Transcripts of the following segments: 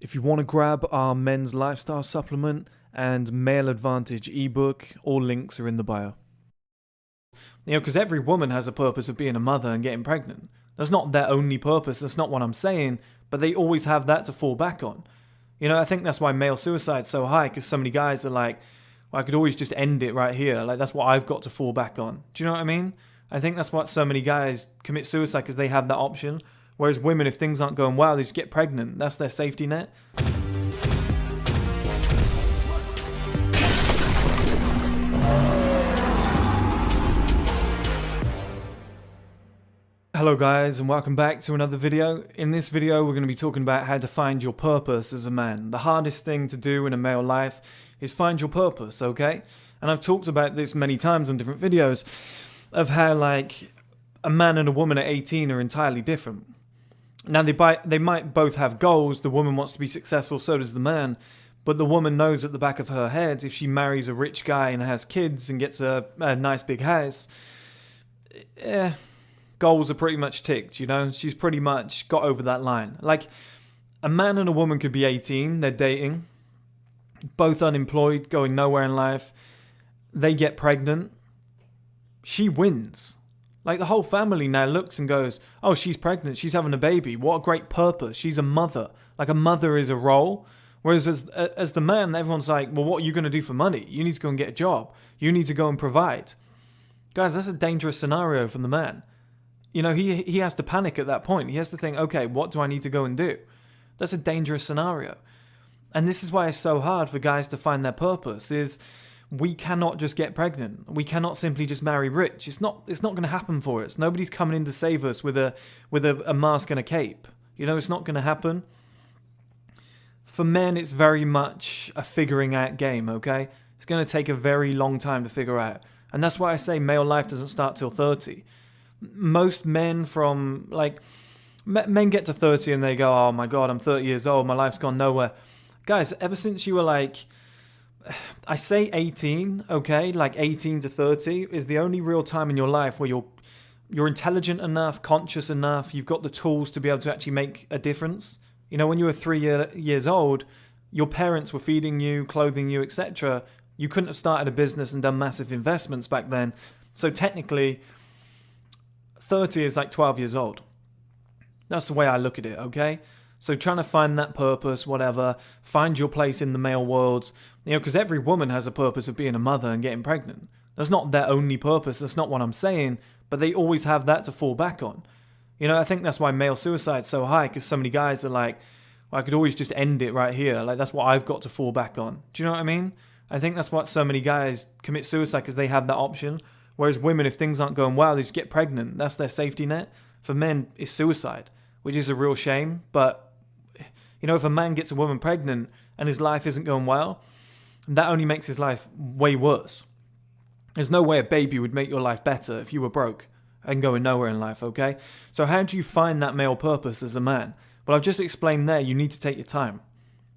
If you want to grab our men's lifestyle supplement and male advantage ebook, all links are in the bio. Because every woman has a purpose of being a mother and getting pregnant. That's not their only purpose, that's not what I'm saying, but they always have that to fall back on. I think that's why male suicide's so high, because so many guys are like, well, I could always just end it right here. Like, that's what I've got to fall back on. Do you know what I mean? I think that's what so many guys commit suicide, because they have that option. Whereas women, if things aren't going well, they just get pregnant. That's their safety net. Hello guys, and welcome back to another video. In this video, we're going to be talking about how to find your purpose as a man. The hardest thing to do in a male life is find your purpose, okay? And I've talked about this many times on different videos of how, like, a man and a woman at 18 are entirely different. Now, they might both have goals. The woman wants to be successful, so does the man. But the woman knows at the back of her head, if she marries a rich guy and has kids and gets a nice big house, goals are pretty much ticked, She's pretty much got over that line. Like, a man and a woman could be 18, they're dating, both unemployed, going nowhere in life. They get pregnant. She wins. Like, the whole family now looks and goes, oh, she's pregnant, she's having a baby, what a great purpose, she's a mother. Like, a mother is a role. Whereas as the man, everyone's like, well, what are you going to do for money? You need to go and get a job. You need to go and provide. Guys, that's a dangerous scenario for the man. He has to panic at that point. He has to think, okay, what do I need to go and do? That's a dangerous scenario. And this is why it's so hard for guys to find their purpose, is we cannot just get pregnant. We cannot simply just marry rich. It's not going to happen for us. Nobody's coming in to save us with a mask and a cape. It's not going to happen. For men, it's very much a figuring out game, okay? It's going to take a very long time to figure out. And that's why I say male life doesn't start till 30. Most men men get to 30 and they go, oh my God, I'm 30 years old, my life's gone nowhere. Guys, ever since you were like, I say 18, okay, like 18 to 30 is the only real time in your life where you're intelligent enough, conscious enough, you've got the tools to be able to actually make a difference. When you were 3 years old, your parents were feeding you, clothing you, etc. You couldn't have started a business and done massive investments back then. So technically, 30 is like 12 years old. That's the way I look at it, okay? So trying to find that purpose, whatever, find your place in the male world, because every woman has a purpose of being a mother and getting pregnant. That's not their only purpose, that's not what I'm saying, but they always have that to fall back on. I think that's why male suicide's so high, because so many guys are like, well, I could always just end it right here. Like, that's what I've got to fall back on. Do you know what I mean? I think that's what so many guys commit suicide, because they have that option. Whereas women, if things aren't going well, they just get pregnant. That's their safety net. For men, it's suicide, which is a real shame. But, if a man gets a woman pregnant and his life isn't going well, that only makes his life way worse. There's no way a baby would make your life better if you were broke and going nowhere in life, okay? So how do you find that male purpose as a man? Well, I've just explained there, you need to take your time.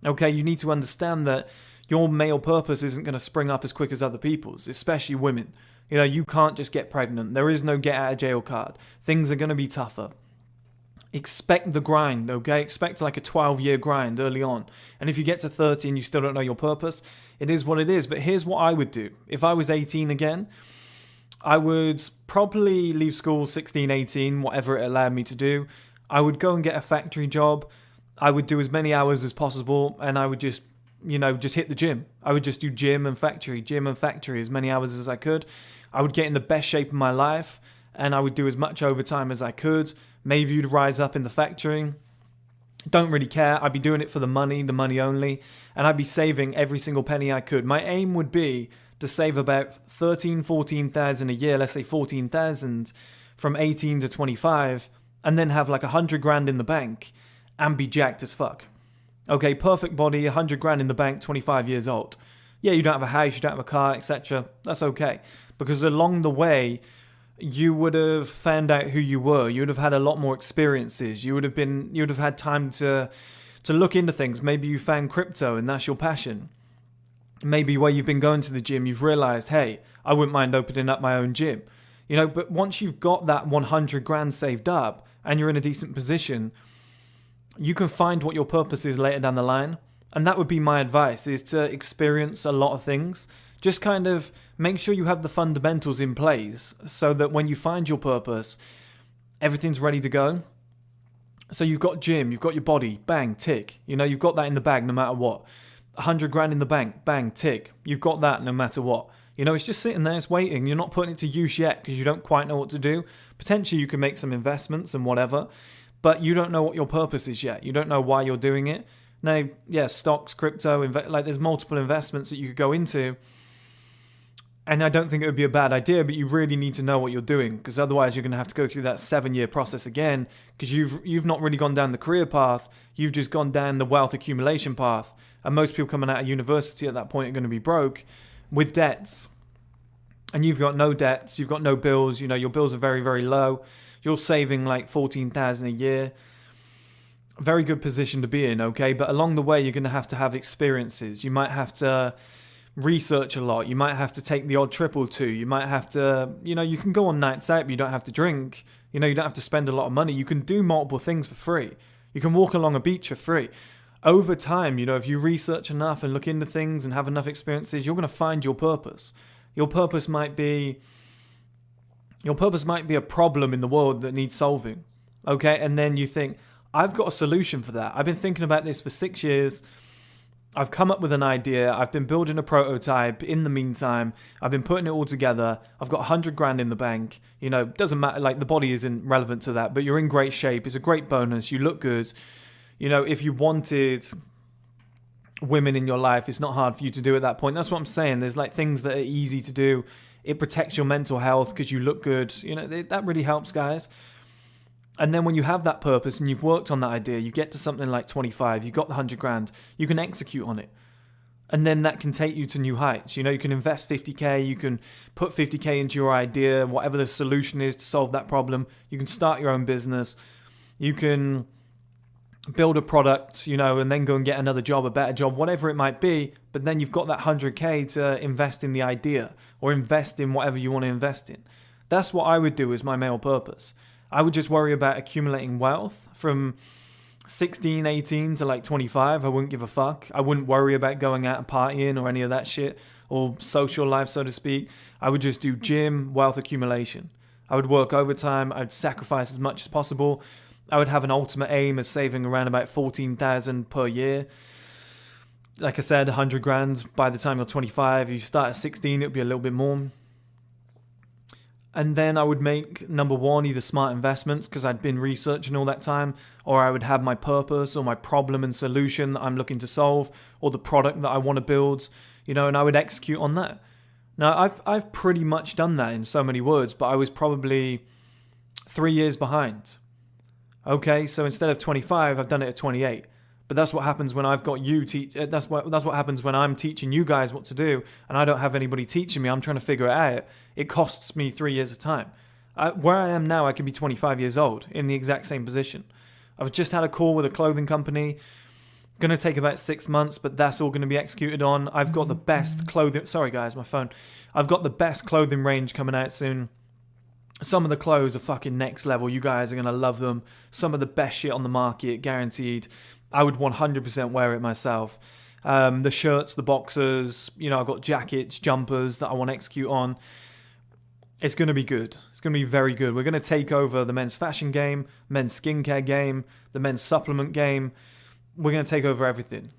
Okay, you need to understand that your male purpose isn't going to spring up as quick as other people's, especially women. You can't just get pregnant. There is no get out of jail card. Things are going to be tougher. Expect the grind, okay? Expect like a 12-year grind early on. And if you get to 30 and you still don't know your purpose, it is what it is. But here's what I would do. If I was 18 again, I would probably leave school 16, 18, whatever it allowed me to do. I would go and get a factory job. I would do as many hours as possible, and I would just hit the gym. I would just do gym and factory, as many hours as I could. I would get in the best shape of my life, and I would do as much overtime as I could. Maybe you'd rise up in the factory. Don't really care. I'd be doing it for the money only, and I'd be saving every single penny I could. My aim would be to save about 14,000 a year, let's say 14,000 from 18 to 25, and then have like 100 grand in the bank and be jacked as fuck. Okay, perfect body, 100 grand in the bank, 25 years old. Yeah, you don't have a house, you don't have a car, etc. That's okay. Because along the way, you would have found out who you were. You would have had a lot more experiences. You would have had time to look into things. Maybe you found crypto and that's your passion. Maybe where you've been going to the gym, you've realized, hey, I wouldn't mind opening up my own gym. But once you've got that 100 grand saved up and you're in a decent position, you can find what your purpose is later down the line. And that would be my advice, is to experience a lot of things. Just kind of make sure you have the fundamentals in place so that when you find your purpose, everything's ready to go. So you've got gym, you've got your body, bang, tick. You know, you've got that in the bag no matter what. 100 grand in the bank, bang, tick. You've got that no matter what. You know, it's just sitting there, it's waiting. You're not putting it to use yet because you don't quite know what to do. Potentially you can make some investments and whatever, but you don't know what your purpose is yet. You don't know why you're doing it. Now, yeah, stocks, crypto, like there's multiple investments that you could go into. And I don't think it would be a bad idea, but you really need to know what you're doing, because otherwise you're going to have to go through that 7-year process again, because you've not really gone down the career path. You've just gone down the wealth accumulation path. And most people coming out of university at that point are going to be broke with debts. And you've got no debts, you've got no bills, you know, your bills are very, very low. You're saving like $14,000 a year. Very good position to be in, okay? But along the way, you're going to have experiences. You might have to research a lot. You might have to take the odd trip or two. You might have to, you know, you can go on nights out, but you don't have to drink. You know, you don't have to spend a lot of money. You can do multiple things for free. You can walk along a beach for free. Over time, you know, if you research enough and look into things and have enough experiences, you're going to find your purpose. Your purpose might be a problem in the world that needs solving. Okay? And then you think, I've got a solution for that. I've been thinking about this for 6 years. I've come up with an idea. I've been building a prototype. In the meantime, I've been putting it all together. I've got 100 grand in the bank. You know, doesn't matter. Like, the body isn't relevant to that, but you're in great shape. It's a great bonus. You look good. You know, if you wanted women in your life, it's not hard for you to do at that point. That's what I'm saying. There's like things that are easy to do. It protects your mental health because you look good. You know, that really helps, guys. And then when you have that purpose and you've worked on that idea, you get to something like 25, you got the 100 grand, you can execute on it. And then that can take you to new heights. You know, you can invest 50K, you can put 50K into your idea, whatever the solution is to solve that problem. You can start your own business. You can build a product, you know, and then go and get another job, a better job, whatever it might be. But then you've got that 100K to invest in the idea or invest in whatever you want to invest in. That's what I would do as my male purpose. I would just worry about accumulating wealth from 16, 18 to like 25. I wouldn't give a fuck. I wouldn't worry about going out and partying or any of that shit or social life, so to speak. I would just do gym, wealth accumulation. I would work overtime. I would sacrifice as much as possible. I would have an ultimate aim of saving around about 14,000 per year. Like I said, 100 grand by the time you're 25. If you start at 16, it would be a little bit more. And then I would make, number one, either smart investments because I'd been researching all that time, or I would have my purpose or my problem and solution that I'm looking to solve, or the product that I want to build, you know, and I would execute on that. Now, I've pretty much done that in so many words, but I was probably 3 years behind. Okay, so instead of 25, I've done it at 28. But that's what happens when I've got you that's what happens when I'm teaching you guys what to do and I don't have anybody teaching me. I'm trying to figure it out. It costs me 3 years of time. Where I am now, I could be 25 years old in the exact same position. I've just had a call with a clothing company. Going to take about 6 months, but that's all going to be executed on. I've got the best clothing. Sorry guys, my phone. I've got the best clothing range coming out soon. Some of the clothes are fucking next level. You guys are going to love them. Some of the best shit on the market, guaranteed. I would 100% wear it myself. The shirts, the boxers, you know, I've got jackets, jumpers that I want to execute on. It's going to be good. It's going to be very good. We're going to take over the men's fashion game, men's skincare game, the men's supplement game. We're going to take over everything.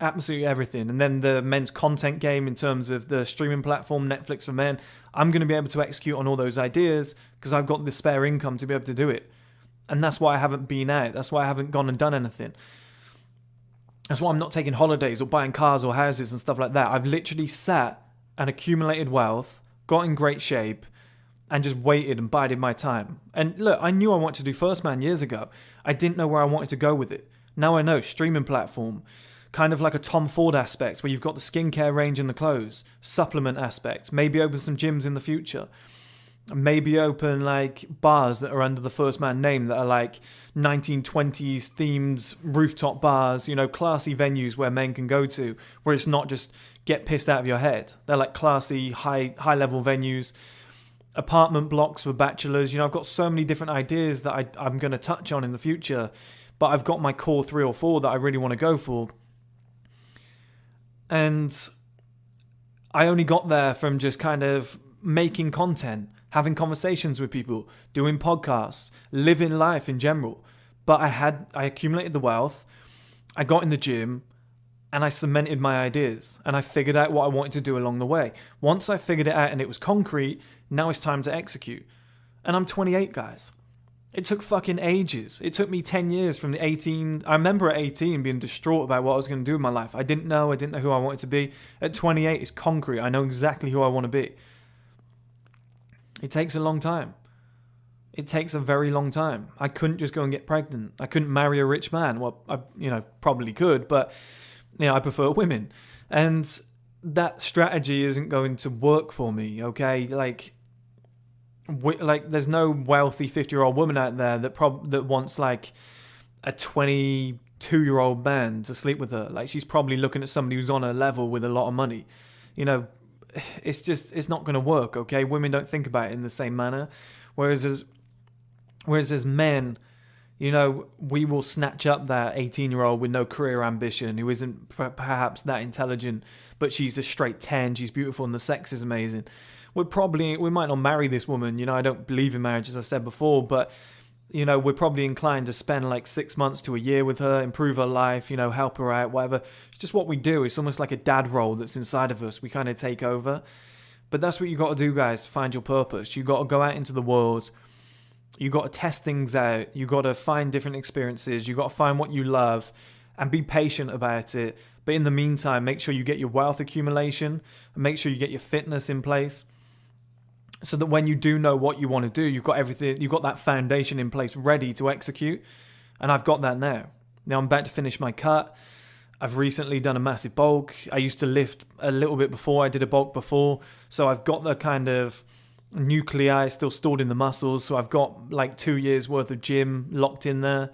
Absolutely everything. And then the men's content game in terms of the streaming platform, Netflix for Men. I'm going to be able to execute on all those ideas because I've got the spare income to be able to do it. And that's why I haven't been out. That's why I haven't gone and done anything. That's why I'm not taking holidays or buying cars or houses and stuff like that. I've literally sat and accumulated wealth, got in great shape, and just waited and bided my time. And look, I knew I wanted to do 1STMAN years ago. I didn't know where I wanted to go with it. Now I know, streaming platform, kind of like a Tom Ford aspect where you've got the skincare range and the clothes, supplement aspect, maybe open some gyms in the future. Maybe open like bars that are under the 1STMAN name that are like 1920s themed rooftop bars, you know, classy venues where men can go to, where it's not just get pissed out of your head. They're like classy, high level venues, apartment blocks for bachelors. You know, I've got so many different ideas that I'm going to touch on in the future. but I've got my core 3 or 4 that I really want to go for. And I only got there from just kind of making content, having conversations with people, doing podcasts, living life in general. But I accumulated the wealth, I got in the gym, and I cemented my ideas, and I figured out what I wanted to do along the way. Once I figured it out and it was concrete, now it's time to execute. And I'm 28, guys. It took fucking ages. It took me 10 years from the 18. I remember at 18 being distraught about what I was going to do in my life. I didn't know who I wanted to be. At 28, it's concrete. I know exactly who I want to be. It takes a long time. It takes a very long time. I couldn't just go and get pregnant. I couldn't marry a rich man. Well, I probably could, but I prefer women. And that strategy isn't going to work for me, okay? Like there's no wealthy 50-year-old woman out there that wants like a 22-year-old man to sleep with her. Like, she's probably looking at somebody who's on her level with a lot of money. It's not going to work, okay? Women don't think about it in the same manner. Whereas as men, we will snatch up that 18-year-old with no career ambition, who isn't perhaps that intelligent, but she's a straight 10, she's beautiful and the sex is amazing. We might not marry this woman, I don't believe in marriage, as I said before, but, we're probably inclined to spend like 6 months to a year with her, improve her life, help her out, whatever. It's just what we do. It's almost like a dad role that's inside of us. We kind of take over. But that's what you got to do, guys, to find your purpose. You got to go out into the world. You got to test things out. You got to find different experiences. You got to find what you love and be patient about it. But in the meantime, make sure you get your wealth accumulation and make sure you get your fitness in place, so that when you do know what you want to do, you've got everything, you've got that foundation in place ready to execute. And I've got that now. Now I'm about to finish my cut. I've recently done a massive bulk. I used to lift a little bit before. I did a bulk before. So I've got the kind of nuclei still stored in the muscles. So I've got like 2 years worth of gym locked in there.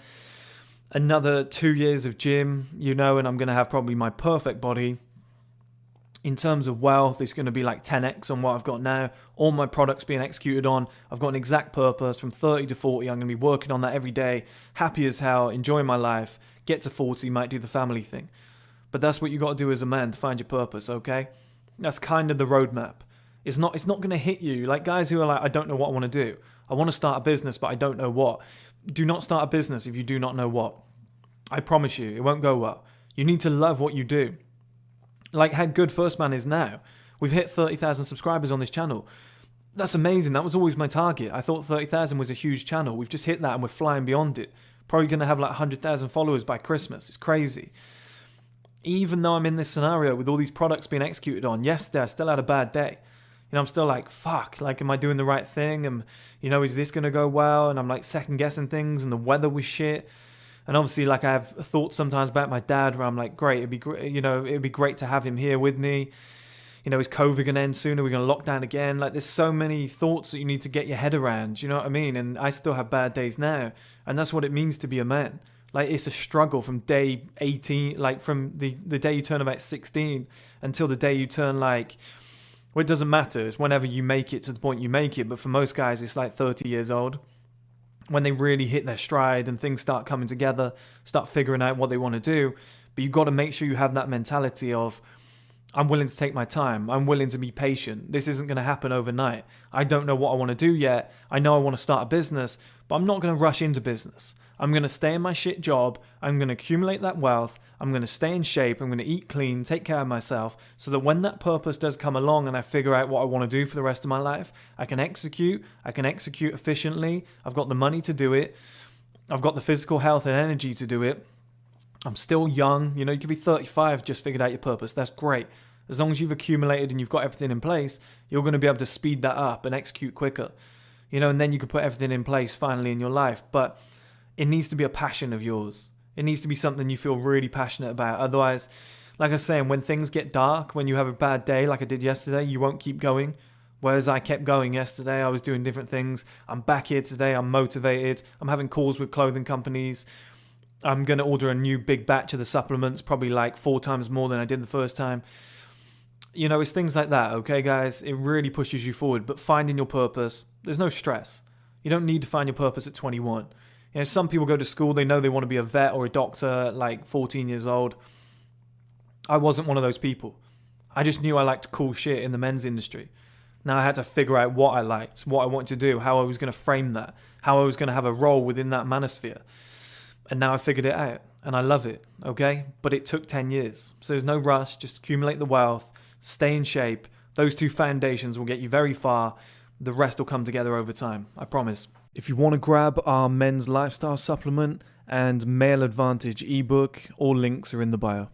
Another 2 years of gym, and I'm going to have probably my perfect body. In terms of wealth, it's going to be like 10x on what I've got now. All my products being executed on. I've got an exact purpose. From 30 to 40, I'm going to be working on that every day. Happy as hell, enjoying my life. Get to 40, might do the family thing. But that's what you got to do as a man to find your purpose, okay? That's kind of the roadmap. It's not going to hit you. Like guys who are like, I don't know what I want to do. I want to start a business, but I don't know what. Do not start a business if you do not know what. I promise you, it won't go well. You need to love what you do. Like how good 1STMAN is now. We've hit 30,000 subscribers on this channel. That's amazing. That was always my target. I thought 30,000 was a huge channel. We've just hit that and we're flying beyond it. Probably going to have like 100,000 followers by Christmas. It's crazy. Even though I'm in this scenario with all these products being executed on, yesterday I still had a bad day. I'm still like, fuck, like, am I doing the right thing? Is this going to go well? And I'm like second guessing things, and the weather was shit. And obviously, like, I have thoughts sometimes about my dad where I'm like, great, it'd be great, it'd be great to have him here with me. Is COVID going to end soon? Are we going to lock down again? Like, there's so many thoughts that you need to get your head around. You know what I mean? And I still have bad days now. And that's what it means to be a man. Like, it's a struggle from day 18, like from the day you turn about 16 until the day you turn like, well, it doesn't matter. It's whenever you make it to the point you make it. But for most guys, it's like 30 years old. When they really hit their stride and things start coming together, start figuring out what they want to do. But you've got to make sure you have that mentality of, I'm willing to take my time. I'm willing to be patient. This isn't going to happen overnight. I don't know what I want to do yet. I know I want to start a business, but I'm not going to rush into business. I'm going to stay in my shit job. I'm going to accumulate that wealth. I'm going to stay in shape. I'm going to eat clean, take care of myself, so that when that purpose does come along and I figure out what I want to do for the rest of my life, I can execute. I can execute efficiently. I've got the money to do it. I've got the physical health and energy to do it. I'm still young. You could be 35, just figured out your purpose. That's great. As long as you've accumulated and you've got everything in place, you're going to be able to speed that up and execute quicker. And then you can put everything in place finally in your life. But it needs to be a passion of yours. It needs to be something you feel really passionate about. Otherwise, like I was saying, when things get dark, when you have a bad day like I did yesterday, you won't keep going. Whereas I kept going yesterday, I was doing different things. I'm back here today, I'm motivated. I'm having calls with clothing companies. I'm going to order a new big batch of the supplements, probably like 4 times more than I did the first time. It's things like that, okay, guys? It really pushes you forward. But finding your purpose, there's no stress. You don't need to find your purpose at 21. You know, some people go to school, they know they want to be a vet or a doctor, like 14 years old. I wasn't one of those people. I just knew I liked cool shit in the men's industry. Now I had to figure out what I liked, what I wanted to do, how I was going to frame that, how I was going to have a role within that manosphere. And now I figured it out, and I love it, okay? But it took 10 years. So there's no rush, just accumulate the wealth, stay in shape. Those two foundations will get you very far. The rest will come together over time, I promise. If you want to grab our men's lifestyle supplement and male advantage ebook, all links are in the bio.